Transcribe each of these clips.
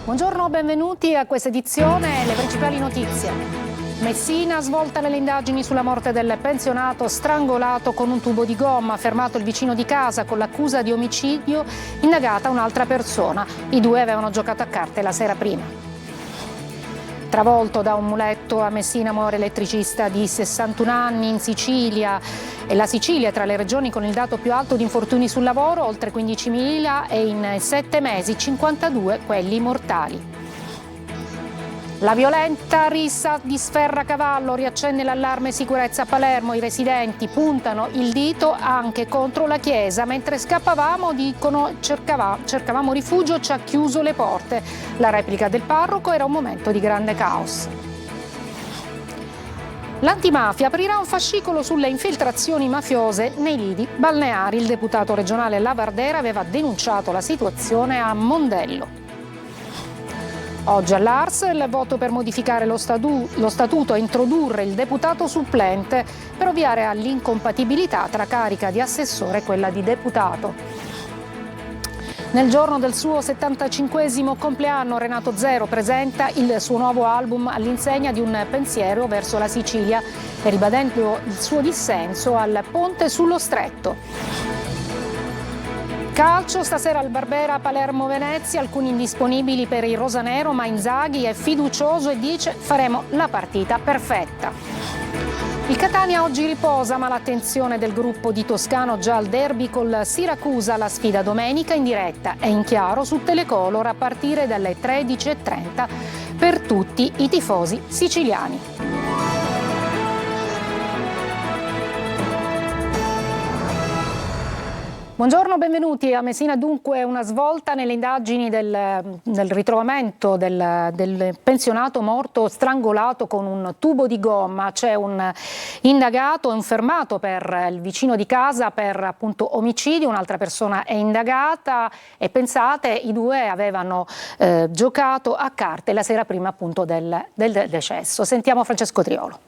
Buongiorno, benvenuti a questa edizione. Le principali notizie. Messina, svolta nelle indagini sulla morte del pensionato strangolato con un tubo di gomma. Fermato il vicino di casa con l'accusa di omicidio, indagata un'altra persona. I due avevano giocato a carte la sera prima. Travolto da un muletto, a Messina muore elettricista di 61 anni. In Sicilia, e la Sicilia è tra le regioni con il dato più alto di infortuni sul lavoro, oltre 15.000, e in 7 mesi 52 quelli mortali. La violenta rissa di Sferracavallo riaccende l'allarme sicurezza a Palermo. I residenti puntano il dito anche contro la chiesa. Mentre scappavamo, dicono, cercavamo rifugio, ci ha chiuso le porte. La replica del parroco: era un momento di grande caos. L'antimafia aprirà un fascicolo sulle infiltrazioni mafiose nei lidi balneari. Il deputato regionale Lavardera aveva denunciato la situazione a Mondello. Oggi all'Ars il voto per modificare lo statuto e introdurre il deputato supplente per ovviare all'incompatibilità tra carica di assessore e quella di deputato. Nel giorno del suo 75esimo compleanno, Renato Zero presenta il suo nuovo album all'insegna di un pensiero verso la Sicilia e ribadendo il suo dissenso al ponte sullo Stretto. Calcio, stasera al Barbera Palermo-Venezia, alcuni indisponibili per il rosanero, ma Inzaghi è fiducioso e dice: faremo la partita perfetta. Il Catania oggi riposa, ma l'attenzione del gruppo di Toscano già al derby col Siracusa. La sfida domenica in diretta è in chiaro su Telecolor a partire dalle 13:30 per tutti i tifosi siciliani. Buongiorno, benvenuti. A Messina dunque una svolta nelle indagini del ritrovamento del pensionato morto strangolato con un tubo di gomma. C'è un indagato, un fermato per il vicino di casa per appunto omicidio, un'altra persona è indagata e pensate i due avevano giocato a carte la sera prima appunto del decesso. Sentiamo Francesco Triolo.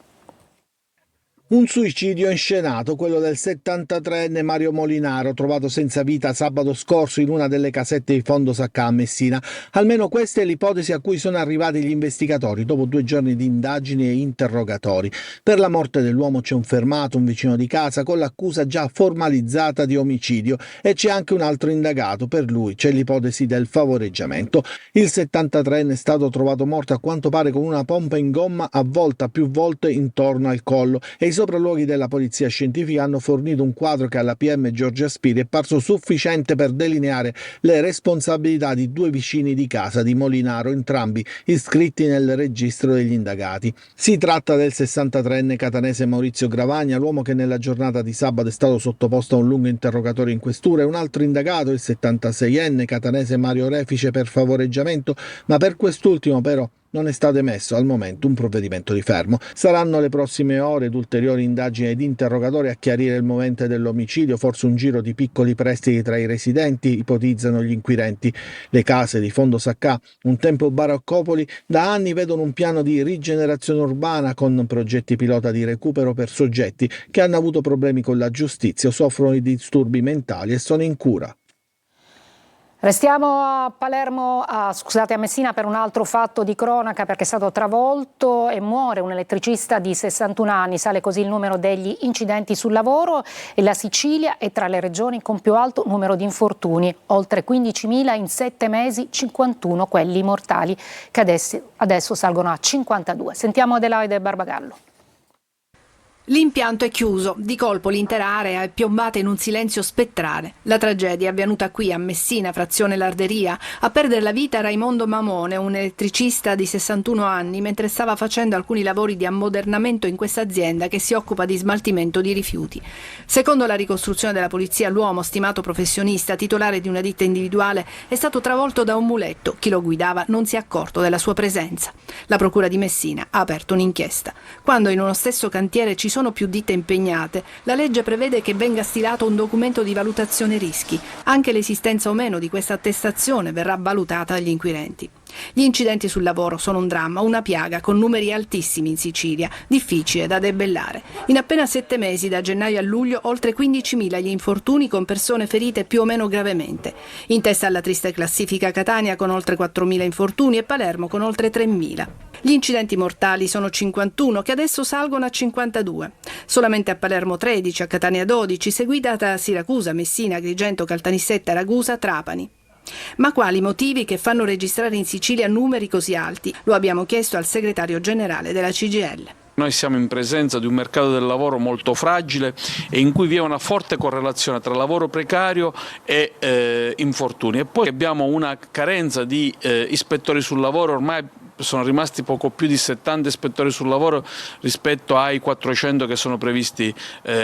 Un suicidio inscenato, quello del 73enne Mario Molinaro, trovato senza vita sabato scorso in una delle casette di Fondo Saccà a Messina. Almeno questa è l'ipotesi a cui sono arrivati gli investigatori dopo 2 giorni di indagini e interrogatori. Per la morte dell'uomo c'è un fermato, un vicino di casa, con l'accusa già formalizzata di omicidio, e c'è anche un altro indagato. Per lui c'è l'ipotesi del favoreggiamento. Il 73enne è stato trovato morto a quanto pare con una pompa in gomma avvolta più volte intorno al collo, e i sopralluoghi della polizia scientifica hanno fornito un quadro che alla PM Giorgia Spiri è parso sufficiente per delineare le responsabilità di 2 vicini di casa di Molinaro, entrambi iscritti nel registro degli indagati. Si tratta del 63enne catanese Maurizio Gravagna, l'uomo che nella giornata di sabato è stato sottoposto a un lungo interrogatorio in questura, e un altro indagato, il 76enne catanese Mario Refice, per favoreggiamento, ma per quest'ultimo però non è stato emesso al momento un provvedimento di fermo. Saranno le prossime ore ed ulteriori indagini ed interrogatori a chiarire il movente dell'omicidio, forse un giro di piccoli prestiti tra i residenti, ipotizzano gli inquirenti. Le case di Fondo Saccà, un tempo baraccopoli, da anni vedono un piano di rigenerazione urbana con progetti pilota di recupero per soggetti che hanno avuto problemi con la giustizia o soffrono di disturbi mentali e sono in cura. Restiamo a Palermo, a Messina per un altro fatto di cronaca, perché è stato travolto e muore un elettricista di 61 anni. Sale così il numero degli incidenti sul lavoro e la Sicilia è tra le regioni con più alto numero di infortuni. Oltre 15.000 in 7 mesi, 51 quelli mortali, che adesso salgono a 52. Sentiamo Adelaide Barbagallo. L'impianto è chiuso, di colpo l'intera area è piombata in un silenzio spettrale. La tragedia è avvenuta qui a Messina, frazione Larderia. A perdere la vita Raimondo Mamone, un elettricista di 61 anni, mentre stava facendo alcuni lavori di ammodernamento in questa azienda che si occupa di smaltimento di rifiuti. Secondo la ricostruzione della polizia, l'uomo, stimato professionista, titolare di una ditta individuale, è stato travolto da un muletto. Chi lo guidava non si è accorto della sua presenza. La procura di Messina ha aperto un'inchiesta. Quando in uno stesso cantiere ci sono più ditte impegnate, la legge prevede che venga stilato un documento di valutazione rischi. Anche l'esistenza o meno di questa attestazione verrà valutata dagli inquirenti. Gli incidenti sul lavoro sono un dramma, una piaga, con numeri altissimi in Sicilia, difficile da debellare. In appena 7 mesi, da gennaio a luglio, oltre 15.000 gli infortuni con persone ferite più o meno gravemente. In testa alla triste classifica Catania con oltre 4.000 infortuni e Palermo con oltre 3.000. Gli incidenti mortali sono 51, che adesso salgono a 52. Solamente a Palermo 13, a Catania 12, seguita da Siracusa, Messina, Agrigento, Caltanissetta, Ragusa, Trapani. Ma quali motivi che fanno registrare in Sicilia numeri così alti? Lo abbiamo chiesto al segretario generale della CGIL. Noi siamo in presenza di un mercato del lavoro molto fragile e in cui vi è una forte correlazione tra lavoro precario e infortuni. E poi abbiamo una carenza di ispettori sul lavoro. Ormai sono rimasti poco più di 70 ispettori sul lavoro rispetto ai 400 che sono previsti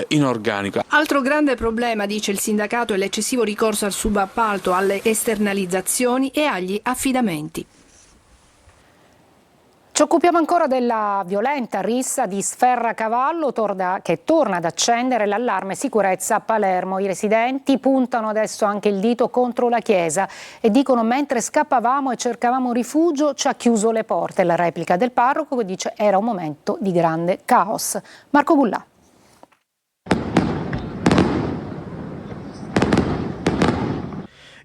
in organico. Altro grande problema, dice il sindacato, è l'eccessivo ricorso al subappalto, alle esternalizzazioni e agli affidamenti. Ci occupiamo ancora della violenta rissa di Sferracavallo che torna ad accendere l'allarme sicurezza a Palermo. I residenti puntano adesso anche il dito contro la chiesa e dicono: mentre scappavamo e cercavamo rifugio ci ha chiuso le porte. La replica del parroco che dice era un momento di grande caos. Marco Bullà.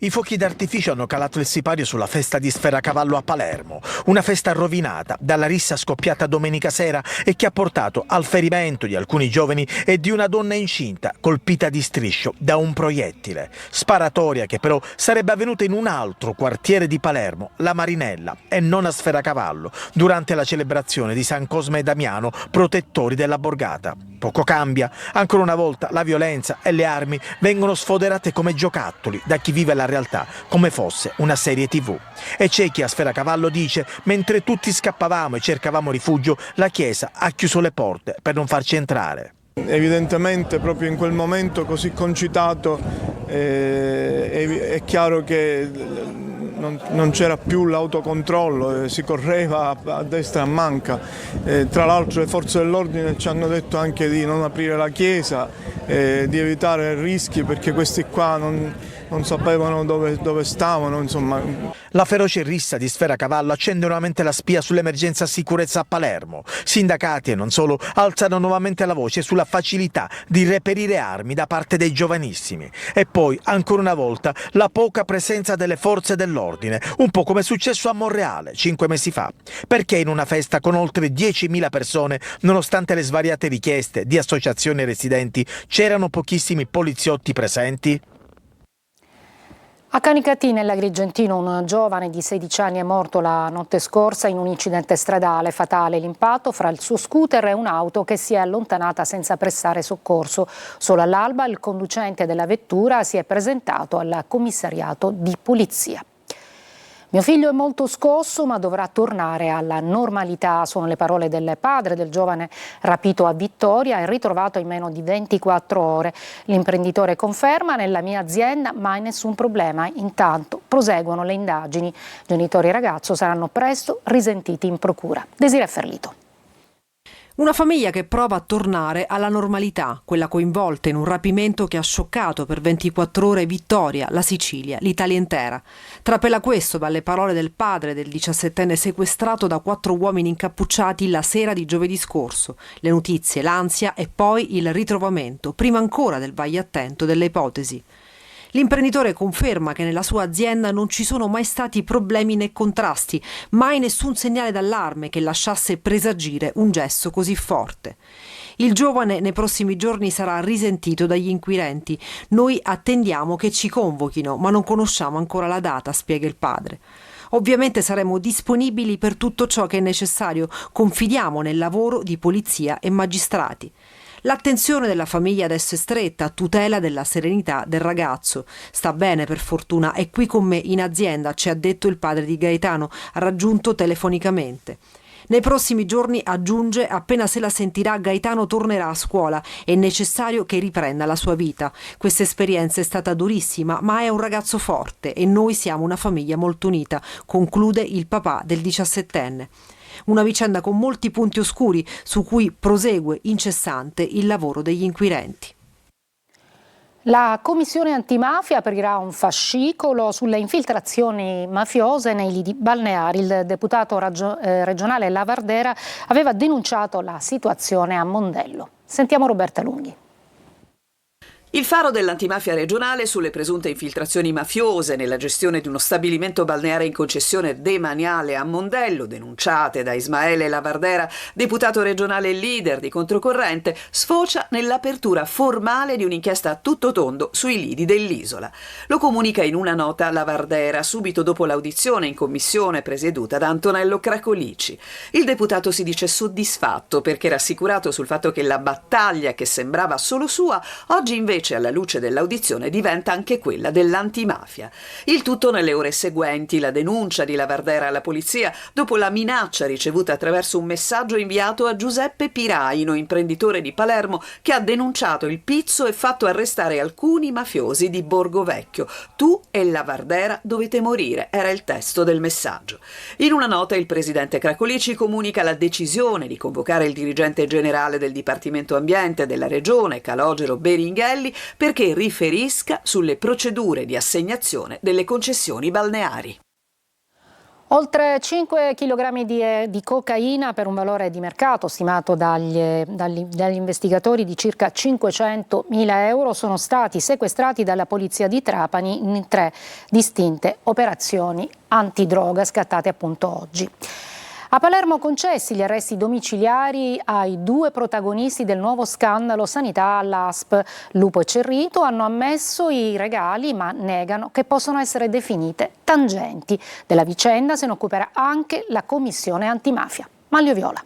I fuochi d'artificio hanno calato il sipario sulla festa di Sferracavallo a Palermo, una festa rovinata dalla rissa scoppiata domenica sera e che ha portato al ferimento di alcuni giovani e di una donna incinta colpita di striscio da un proiettile. Sparatoria che però sarebbe avvenuta in un altro quartiere di Palermo, la Marinella, e non a Sferracavallo, durante la celebrazione di San Cosme e Damiano, protettori della borgata. Poco cambia, ancora una volta la violenza e le armi vengono sfoderate come giocattoli da chi vive la realtà come fosse una serie TV. E c'è chi a Sferracavallo dice: mentre tutti scappavamo e cercavamo rifugio, la Chiesa ha chiuso le porte per non farci entrare. Evidentemente proprio in quel momento così concitato è chiaro che non c'era più l'autocontrollo, si correva a destra e a manca. Tra l'altro le forze dell'ordine ci hanno detto anche di non aprire la chiesa, di evitare rischi perché questi qua non sapevano dove stavano, insomma. La feroce rissa di Sferracavallo accende nuovamente la spia sull'emergenza sicurezza a Palermo. Sindacati e non solo alzano nuovamente la voce sulla facilità di reperire armi da parte dei giovanissimi. E poi, ancora una volta, la poca presenza delle forze dell'ordine, un po' come è successo a Monreale 5 mesi fa. Perché in una festa con oltre 10.000 persone, nonostante le svariate richieste di associazioni e residenti, c'erano pochissimi poliziotti presenti? A Canicattì, nell'Agrigentino, un giovane di 16 anni è morto la notte scorsa in un incidente stradale. Fatale l'impatto fra il suo scooter e un'auto che si è allontanata senza prestare soccorso. Solo all'alba il conducente della vettura si è presentato al commissariato di polizia. Mio figlio è molto scosso ma dovrà tornare alla normalità, sono le parole del padre del giovane rapito a Vittoria e ritrovato in meno di 24 ore. L'imprenditore conferma: nella mia azienda mai nessun problema, intanto proseguono le indagini. Genitori e ragazzo saranno presto risentiti in procura. Desiree Ferlito. Una famiglia che prova a tornare alla normalità, quella coinvolta in un rapimento che ha scioccato per 24 ore Vittoria, la Sicilia, l'Italia intera. Trapela questo dalle parole del padre del 17enne sequestrato da 4 uomini incappucciati la sera di giovedì scorso. Le notizie, l'ansia e poi il ritrovamento, prima ancora del vai attento delle ipotesi. L'imprenditore conferma che nella sua azienda non ci sono mai stati problemi né contrasti, mai nessun segnale d'allarme che lasciasse presagire un gesto così forte. Il giovane nei prossimi giorni sarà risentito dagli inquirenti. Noi attendiamo che ci convochino, ma non conosciamo ancora la data, spiega il padre. Ovviamente saremo disponibili per tutto ciò che è necessario, confidiamo nel lavoro di polizia e magistrati. L'attenzione della famiglia adesso è stretta a tutela della serenità del ragazzo. Sta bene, per fortuna, è qui con me in azienda, ci ha detto il padre di Gaetano, raggiunto telefonicamente. Nei prossimi giorni, aggiunge, appena se la sentirà, Gaetano tornerà a scuola. È necessario che riprenda la sua vita. Questa esperienza è stata durissima, ma è un ragazzo forte e noi siamo una famiglia molto unita, conclude il papà del 17enne. Una vicenda con molti punti oscuri su cui prosegue incessante il lavoro degli inquirenti. La Commissione Antimafia aprirà un fascicolo sulle infiltrazioni mafiose nei lidi balneari. Il deputato regionale Lavardera aveva denunciato la situazione a Mondello. Sentiamo Roberta Lunghi. Il faro dell'antimafia regionale sulle presunte infiltrazioni mafiose nella gestione di uno stabilimento balneare in concessione demaniale a Mondello, denunciate da Ismaele Lavardera, deputato regionale e leader di Controcorrente, sfocia nell'apertura formale di un'inchiesta a tutto tondo sui lidi dell'isola. Lo comunica in una nota Lavardera, subito dopo l'audizione in commissione presieduta da Antonello Cracolici. Il deputato si dice soddisfatto perché rassicurato sul fatto che la battaglia che sembrava solo sua, oggi invece alla luce dell'audizione diventa anche quella dell'antimafia. Il tutto nelle ore seguenti, la denuncia di Lavardera alla polizia dopo la minaccia ricevuta attraverso un messaggio inviato a Giuseppe Piraino, imprenditore di Palermo, che ha denunciato il pizzo e fatto arrestare alcuni mafiosi di Borgo Vecchio. Tu e Lavardera dovete morire, era il testo del messaggio. In una nota il presidente Cracolici comunica la decisione di convocare il dirigente generale del Dipartimento Ambiente della Regione, Calogero Beringhelli, perché riferisca sulle procedure di assegnazione delle concessioni balneari. Oltre 5 kg di cocaina per un valore di mercato stimato dagli investigatori di circa 500.000 euro sono stati sequestrati dalla polizia di Trapani in 3 distinte operazioni antidroga scattate appunto oggi. A Palermo concessi gli arresti domiciliari ai 2 protagonisti del nuovo scandalo sanità all'ASP. Lupo e Cerrito hanno ammesso i regali ma negano che possono essere definite tangenti. Della vicenda se ne occuperà anche la Commissione Antimafia. Manlio Viola.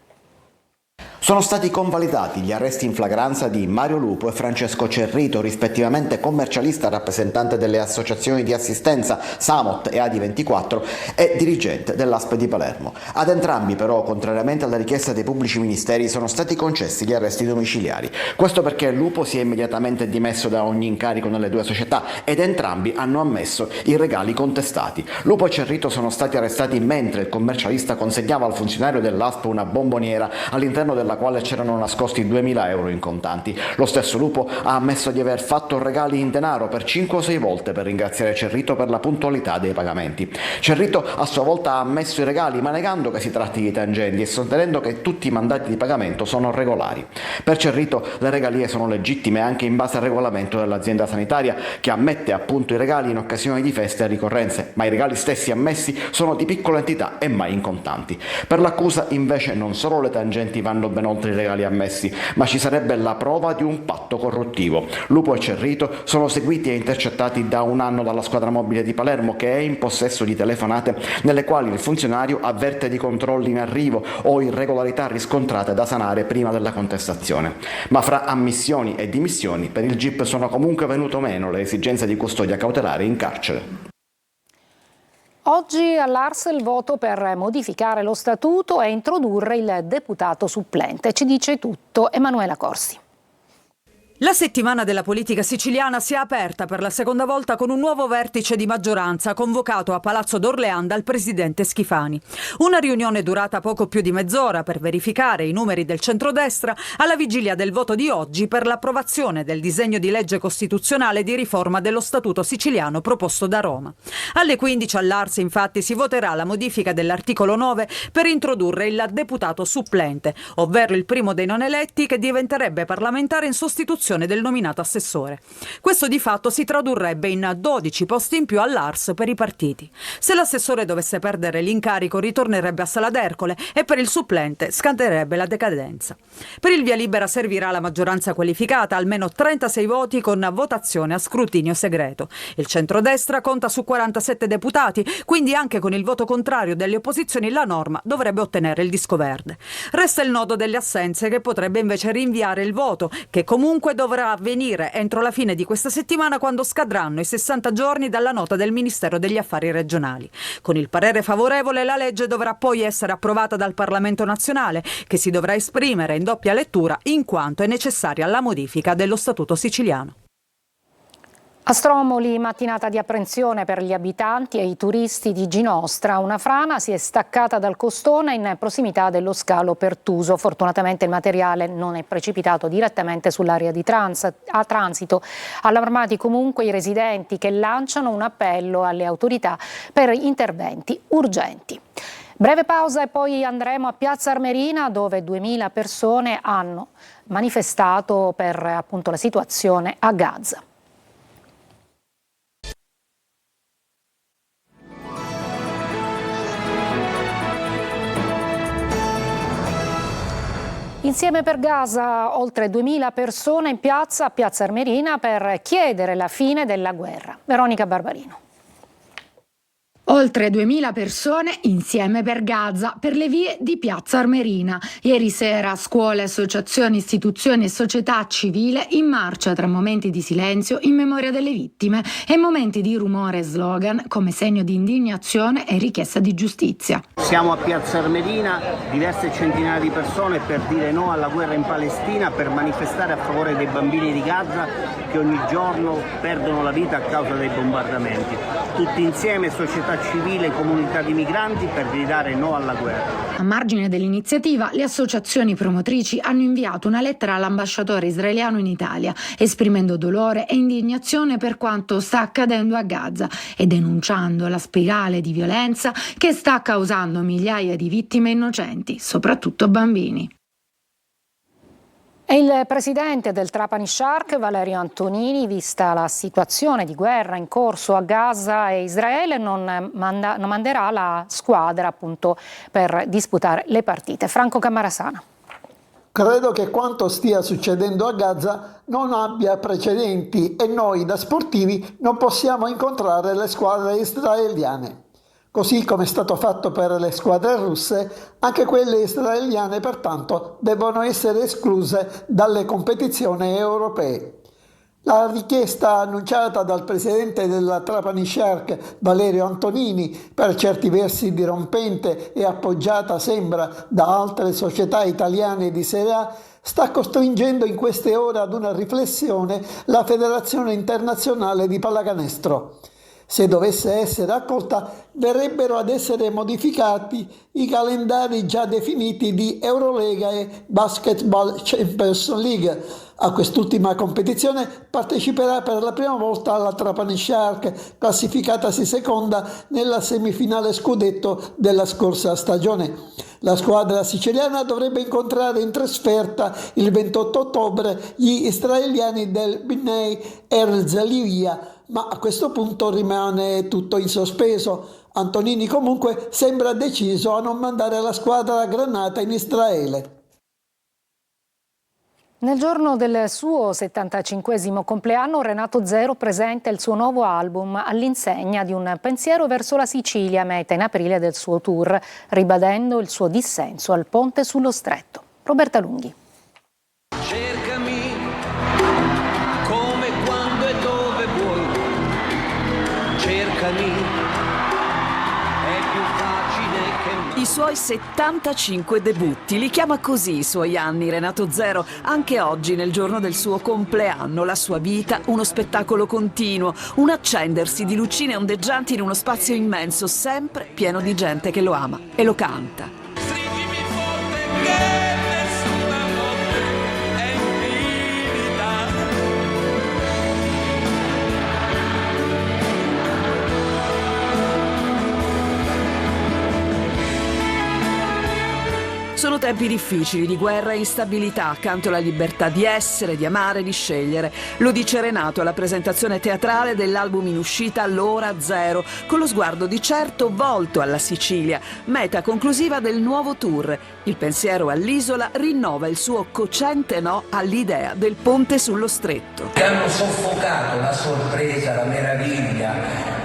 Sono stati convalidati gli arresti in flagranza di Mario Lupo e Francesco Cerrito, rispettivamente commercialista rappresentante delle associazioni di assistenza Samot e Adi24 e dirigente dell'ASP di Palermo. Ad entrambi però, contrariamente alla richiesta dei pubblici ministeri, sono stati concessi gli arresti domiciliari. Questo perché Lupo si è immediatamente dimesso da ogni incarico nelle 2 società ed entrambi hanno ammesso i regali contestati. Lupo e Cerrito sono stati arrestati mentre il commercialista consegnava al funzionario dell'ASP una bomboniera all'interno della quale c'erano nascosti 2.000 euro in contanti. Lo stesso Lupo ha ammesso di aver fatto regali in denaro per 5 o 6 volte per ringraziare Cerrito per la puntualità dei pagamenti. Cerrito a sua volta ha ammesso i regali ma negando che si tratti di tangenti e sostenendo che tutti i mandati di pagamento sono regolari. Per Cerrito le regalie sono legittime anche in base al regolamento dell'azienda sanitaria, che ammette appunto i regali in occasione di feste e ricorrenze, ma i regali stessi ammessi sono di piccola entità e mai in contanti. Per l'accusa invece non solo le tangenti vanno ben oltre i regali ammessi, ma ci sarebbe la prova di un patto corruttivo. Lupo e Cerrito sono seguiti e intercettati da 1 anno dalla squadra mobile di Palermo, che è in possesso di telefonate nelle quali il funzionario avverte di controlli in arrivo o irregolarità riscontrate da sanare prima della contestazione. Ma fra ammissioni e dimissioni per il GIP sono comunque venute meno le esigenze di custodia cautelare in carcere. Oggi all'Ars il voto per modificare lo statuto e introdurre il deputato supplente. Ci dice tutto Emanuela Corsi. La settimana della politica siciliana si è aperta per la seconda volta con un nuovo vertice di maggioranza convocato a Palazzo d'Orléans dal presidente Schifani. Una riunione durata poco più di mezz'ora per verificare i numeri del centrodestra alla vigilia del voto di oggi per l'approvazione del disegno di legge costituzionale di riforma dello statuto siciliano proposto da Roma. Alle 15 all'Ars infatti si voterà la modifica dell'articolo 9 per introdurre il deputato supplente, ovvero il primo dei non eletti che diventerebbe parlamentare in sostituzione del nominato assessore. Questo di fatto si tradurrebbe in 12 posti in più all'Ars per i partiti. Se l'assessore dovesse perdere l'incarico ritornerebbe a Sala d'Ercole e per il supplente scatterebbe la decadenza. Per il via libera servirà la maggioranza qualificata, almeno 36 voti con votazione a scrutinio segreto. Il centrodestra conta su 47 deputati, quindi anche con il voto contrario delle opposizioni la norma dovrebbe ottenere il disco verde. Resta il nodo delle assenze, che potrebbe invece rinviare il voto, che comunque dovrà avvenire entro la fine di questa settimana, quando scadranno i 60 giorni dalla nota del Ministero degli Affari Regionali. Con il parere favorevole la legge dovrà poi essere approvata dal Parlamento nazionale, che si dovrà esprimere in doppia lettura in quanto è necessaria la modifica dello Statuto siciliano. A Stromoli, mattinata di apprensione per gli abitanti e i turisti di Ginostra. Una frana si è staccata dal costone in prossimità dello scalo Pertuso. Fortunatamente il materiale non è precipitato direttamente sull'area di transito. Allarmati comunque i residenti, che lanciano un appello alle autorità per interventi urgenti. Breve pausa e poi andremo a Piazza Armerina, dove 2000 persone hanno manifestato per appunto la situazione a Gaza. Insieme per Gaza, oltre 2000 persone in piazza a Piazza Armerina per chiedere la fine della guerra. Veronica Barbarino. Oltre 2000 persone insieme per Gaza, per le vie di Piazza Armerina. Ieri sera scuole, associazioni, istituzioni e società civile in marcia tra momenti di silenzio in memoria delle vittime e momenti di rumore e slogan come segno di indignazione e richiesta di giustizia. Siamo a Piazza Armerina, diverse centinaia di persone per dire no alla guerra in Palestina, per manifestare a favore dei bambini di Gaza che ogni giorno perdono la vita a causa dei bombardamenti. Tutti insieme, società civile e comunità di migranti, per gridare no alla guerra. A margine dell'iniziativa, le associazioni promotrici hanno inviato una lettera all'ambasciatore israeliano in Italia, esprimendo dolore e indignazione per quanto sta accadendo a Gaza e denunciando la spirale di violenza che sta causando migliaia di vittime innocenti, soprattutto bambini. E il presidente del Trapani Shark, Valerio Antonini, vista la situazione di guerra in corso a Gaza e Israele, non manderà la squadra appunto per disputare le partite. Franco Cammarasana. Credo che quanto stia succedendo a Gaza non abbia precedenti e noi da sportivi non possiamo incontrare le squadre israeliane. Così come è stato fatto per le squadre russe, anche quelle israeliane pertanto devono essere escluse dalle competizioni europee. La richiesta annunciata dal presidente della Trapani Shark, Valerio Antonini, per certi versi dirompente e appoggiata sembra da altre società italiane di Serie A, sta costringendo in queste ore ad una riflessione la Federazione Internazionale di Pallacanestro. Se dovesse essere accolta, verrebbero ad essere modificati i calendari già definiti di Eurolega e Basketball Champions League. A quest'ultima competizione parteciperà per la prima volta la Trapani Shark, classificatasi seconda nella semifinale scudetto della scorsa stagione. La squadra siciliana dovrebbe incontrare in trasferta il 28 ottobre gli israeliani del Bnei Herzliya, ma a questo punto rimane tutto in sospeso. Antonini comunque sembra deciso a non mandare la squadra a Granata in Israele. Nel giorno del suo 75esimo compleanno, Renato Zero presenta il suo nuovo album all'insegna di un pensiero verso la Sicilia, meta in aprile del suo tour, ribadendo il suo dissenso al ponte sullo Stretto. Roberta Lunghi. Cercami come, quando e dove vuoi, cercami. I suoi 75 debutti, li chiama così i suoi anni Renato Zero, anche oggi nel giorno del suo compleanno. La sua vita, uno spettacolo continuo, un accendersi di lucine ondeggianti in uno spazio immenso, sempre pieno di gente che lo ama e lo canta. Sono tempi difficili di guerra e instabilità, accanto alla libertà di essere, di amare, di scegliere. Lo dice Renato alla presentazione teatrale dell'album in uscita L'Ora Zero, con lo sguardo di certo volto alla Sicilia, meta conclusiva del nuovo tour. Il pensiero all'isola rinnova il suo cocente no all'idea del ponte sullo Stretto. Che hanno soffocato la sorpresa, la meraviglia,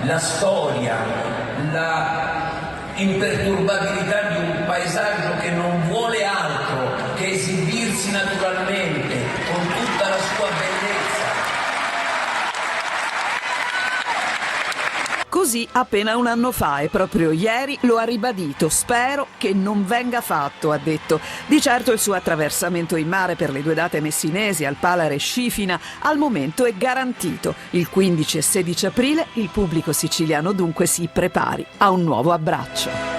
la storia, la imperturbabilità di un paesaggio che non vuole altro che esibirsi naturalmente con tutta la sua bellezza. così appena un anno fa e proprio ieri lo ha ribadito. Spero che non venga fatto, ha detto. Di certo il suo attraversamento in mare per le 2 date messinesi al Palare Scifina al momento è garantito. Il 15 e 16 aprile il pubblico siciliano dunque si prepari a un nuovo abbraccio.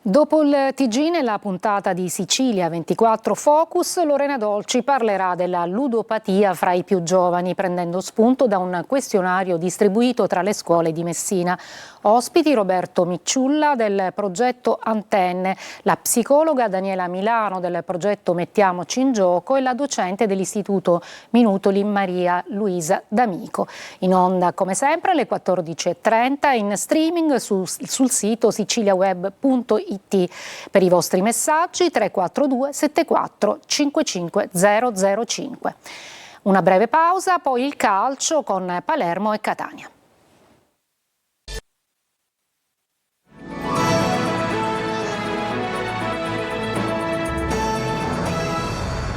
Dopo il TG, nella puntata di Sicilia 24 Focus, Lorena Dolci parlerà della ludopatia fra i più giovani, prendendo spunto da un questionario distribuito tra le scuole di Messina. Ospiti Roberto Micciulla del progetto Antenne, la psicologa Daniela Milano del progetto Mettiamoci in gioco e la docente dell'Istituto Minutoli Maria Luisa D'Amico. In onda come sempre alle 14.30, in streaming sul sito siciliaweb.it. Per i vostri messaggi 342 74 55 005. Una breve pausa, poi il calcio con Palermo e Catania.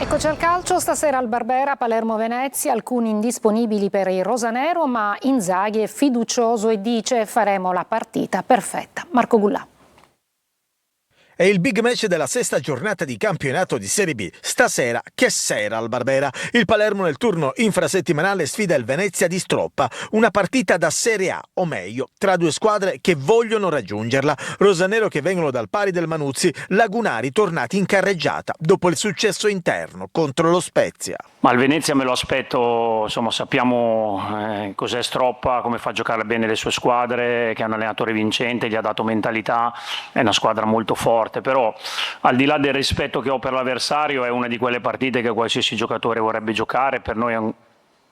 Eccoci al calcio, stasera al Barbera, Palermo-Venezia, alcuni indisponibili per il rosanero, ma Inzaghi è fiducioso e dice faremo la partita perfetta. Marco Gullà. È il big match della 6ª giornata di campionato di Serie B. Stasera, che sera al Barbera. Il Palermo nel turno infrasettimanale sfida il Venezia di Stroppa. Una partita da Serie A, o meglio, tra 2 squadre che vogliono raggiungerla. Rosanero che vengono dal pari del Manuzzi, lagunari tornati in carreggiata dopo il successo interno contro lo Spezia. Ma il Venezia me lo aspetto, insomma sappiamo cos'è Stroppa, come fa a giocare bene le sue squadre, che è un allenatore vincente, gli ha dato mentalità, è una squadra molto forte, però al di là del rispetto che ho per l'avversario è una di quelle partite che qualsiasi giocatore vorrebbe giocare, per noi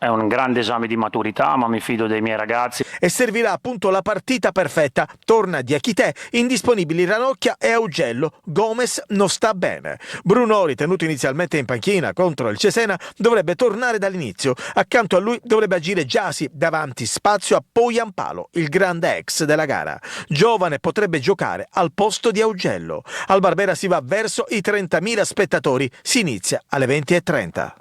è un grande esame di maturità, ma mi fido dei miei ragazzi. E servirà appunto la partita perfetta. Torna Diachité, indisponibili Ranocchia e Augello. Gomez non sta bene. Brunori, tenuto inizialmente in panchina contro il Cesena, dovrebbe tornare dall'inizio. Accanto a lui dovrebbe agire Giasi, davanti spazio a Poyampalo, il grande ex della gara. Giovane potrebbe giocare al posto di Augello. Al Barbera si va verso i 30.000 spettatori. Si inizia alle 20.30.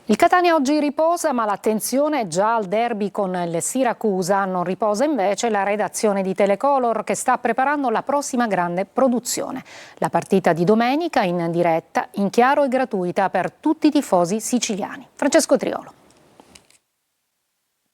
Il Catania oggi riposa, ma l'attenzione è già al derby con il Siracusa. Non riposa invece la redazione di Telecolor che sta preparando la prossima grande produzione. La partita di domenica in diretta, in chiaro e gratuita per tutti i tifosi siciliani. Francesco Triolo.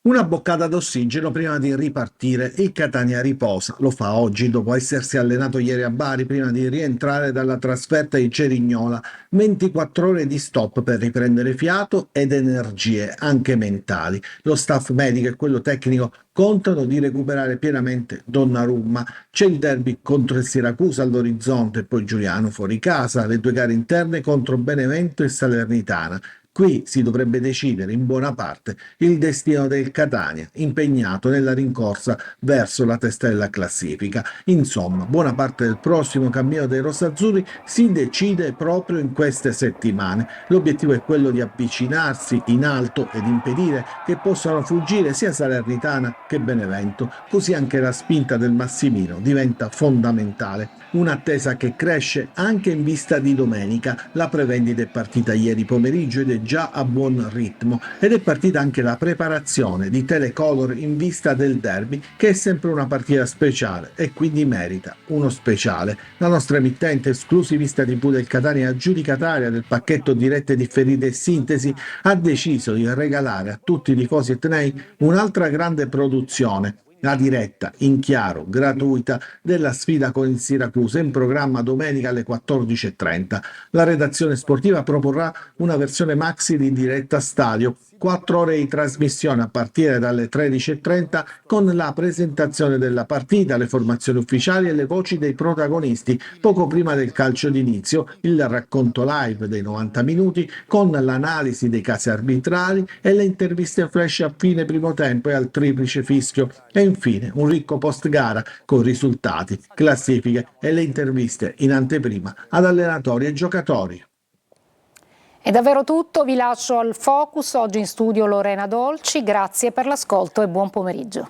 Una boccata d'ossigeno prima di ripartire. Il Catania riposa. Lo fa oggi dopo essersi allenato ieri a Bari prima di rientrare dalla trasferta in Cerignola. 24 ore di stop per riprendere fiato ed energie, anche mentali. Lo staff medico e quello tecnico contano di recuperare pienamente Donnarumma. C'è il derby contro il Siracusa all'orizzonte e poi Giuliano fuori casa, le 2 gare interne contro Benevento e Salernitana. Qui si dovrebbe decidere in buona parte il destino del Catania, impegnato nella rincorsa verso la testa della classifica. Insomma, buona parte del prossimo cammino dei rossazzurri si decide proprio in queste settimane. L'obiettivo è quello di avvicinarsi in alto ed impedire che possano fuggire sia Salernitana che Benevento. Così anche la spinta del Massimino diventa fondamentale. Un'attesa che cresce anche in vista di domenica. La prevendita è partita ieri pomeriggio ed è già a buon ritmo, ed è partita anche la preparazione di Telecolor in vista del derby, che è sempre una partita speciale e quindi merita uno speciale. La nostra emittente esclusivista TV del Catania, aggiudicataria del pacchetto dirette differite e sintesi, ha deciso di regalare a tutti i tifosi etnei un'altra grande produzione, la diretta in chiaro, gratuita, della sfida con il Siracusa, in programma domenica alle 14.30. La redazione sportiva proporrà una versione maxi di diretta stadio, 4 ore di trasmissione a partire dalle 13.30 con la presentazione della partita, le formazioni ufficiali e le voci dei protagonisti. Poco prima del calcio d'inizio, il racconto live dei 90 minuti con l'analisi dei casi arbitrali e le interviste flash a fine primo tempo e al triplice fischio. E infine un ricco post gara con risultati, classifiche e le interviste in anteprima ad allenatori e giocatori. È davvero tutto, vi lascio al Focus, oggi in studio Lorena Dolci, grazie per l'ascolto e buon pomeriggio.